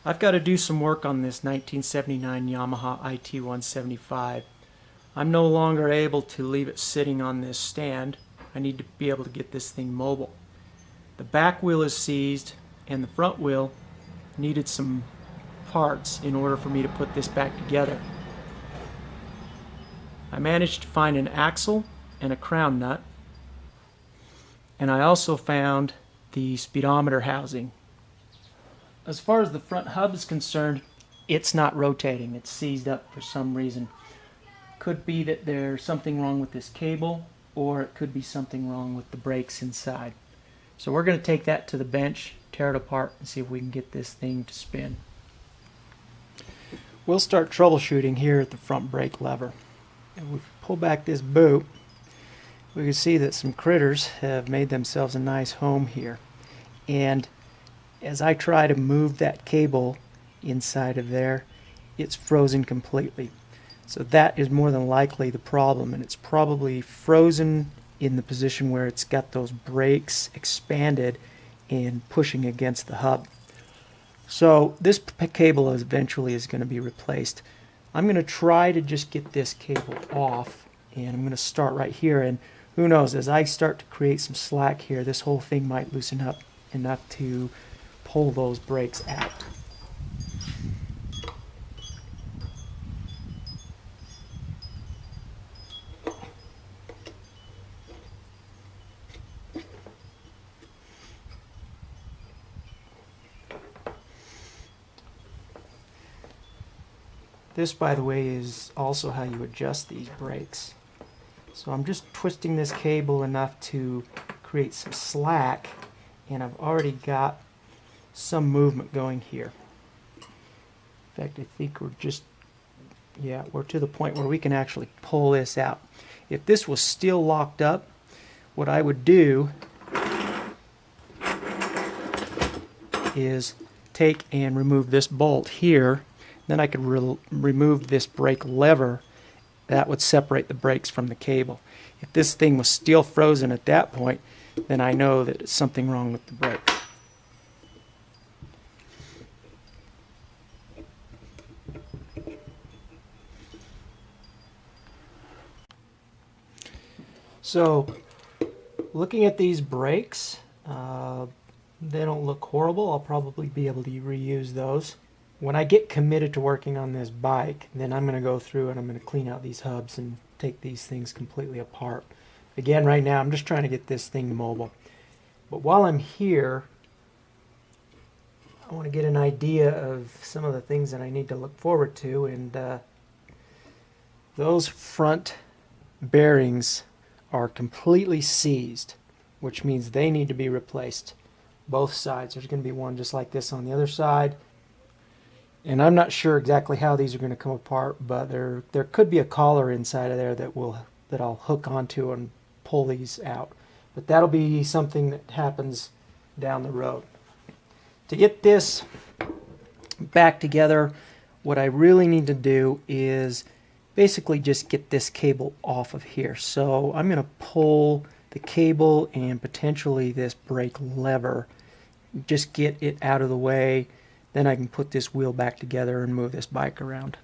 I've got to do some work on this 1979 Yamaha IT175. I'm no longer able to leave it sitting on this stand. I need to be able to get this thing mobile. The back wheel is seized and the front wheel needed some parts in order for me to put this back together. I managed to find an axle and a crown nut, and I also found the speedometer housing. As far as the front hub is concerned, it's not rotating. It's seized up for some reason. Could be that there's something wrong with this cable, or it could be something wrong with the brakes inside. So we're going to take that to the bench, tear it apart, and see if we can get this thing to spin. We'll start troubleshooting here at the front brake lever. If we pull back this boot, we can see that some critters have made themselves a nice home here. And as I try to move that cable inside of there, it's frozen completely. So that is more than likely the problem, and it's probably frozen in the position where it's got those brakes expanded and pushing against the hub. So this cable eventually is going to be replaced. I'm going to try to just get this cable off, and I'm going to start right here, and who knows, as I start to create some slack here, this whole thing might loosen up enough to pull those brakes out. This, by the way, is also how you adjust these brakes. So I'm just twisting this cable enough to create some slack, and I've already got some movement going here. In fact, I think we're to the point where we can actually pull this out. If this was still locked up, what I would do is take and remove this bolt here. Then I could remove this brake lever. That would separate the brakes from the cable. If this thing was still frozen at that point, then I know that it's something wrong with the brake. So, looking at these brakes, they don't look horrible. I'll probably be able to reuse those. When I get committed to working on this bike, then I'm going to go through and I'm going to clean out these hubs and take these things completely apart. Again, right now I'm just trying to get this thing mobile. But while I'm here, I want to get an idea of some of the things that I need to look forward to, and those front bearings are completely seized, which means they need to be replaced. Both sides. There's going to be one just like this on the other side. And I'm not sure exactly how these are going to come apart, but there could be a collar inside of there that I'll hook onto and pull these out. But that'll be something that happens down the road. To get this back together, what I really need to do is basically just get this cable off of here. So I'm going to pull the cable and potentially this brake lever, just get it out of the way. Then I can put this wheel back together and move this bike around.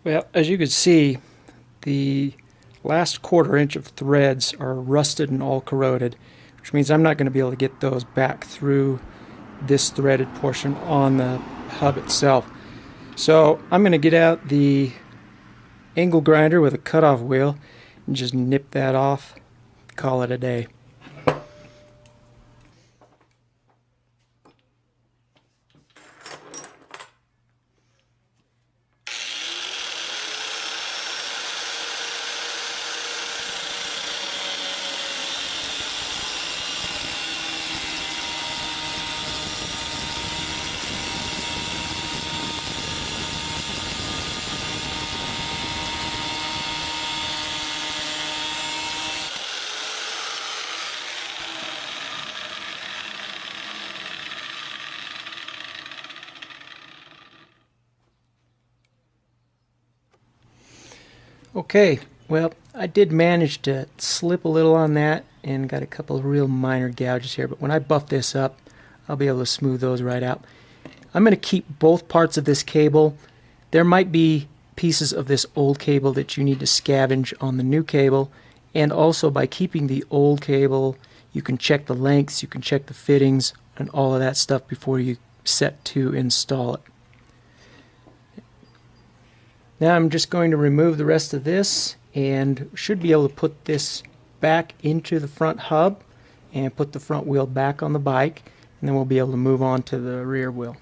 Well, as you can see, the last 1/4 inch of threads are rusted and all corroded, which means I'm not going to be able to get those back through this threaded portion on the hub itself. So I'm going to get out the angle grinder with a cutoff wheel and just nip that off, call it a day. Okay, well, I did manage to slip a little on that and got a couple of real minor gouges here, but when I buff this up, I'll be able to smooth those right out. I'm going to keep both parts of this cable. There might be pieces of this old cable that you need to scavenge on the new cable, and also by keeping the old cable, you can check the lengths, you can check the fittings, and all of that stuff before you set to install it. Now I'm just going to remove the rest of this and should be able to put this back into the front hub and put the front wheel back on the bike, and then we'll be able to move on to the rear wheel.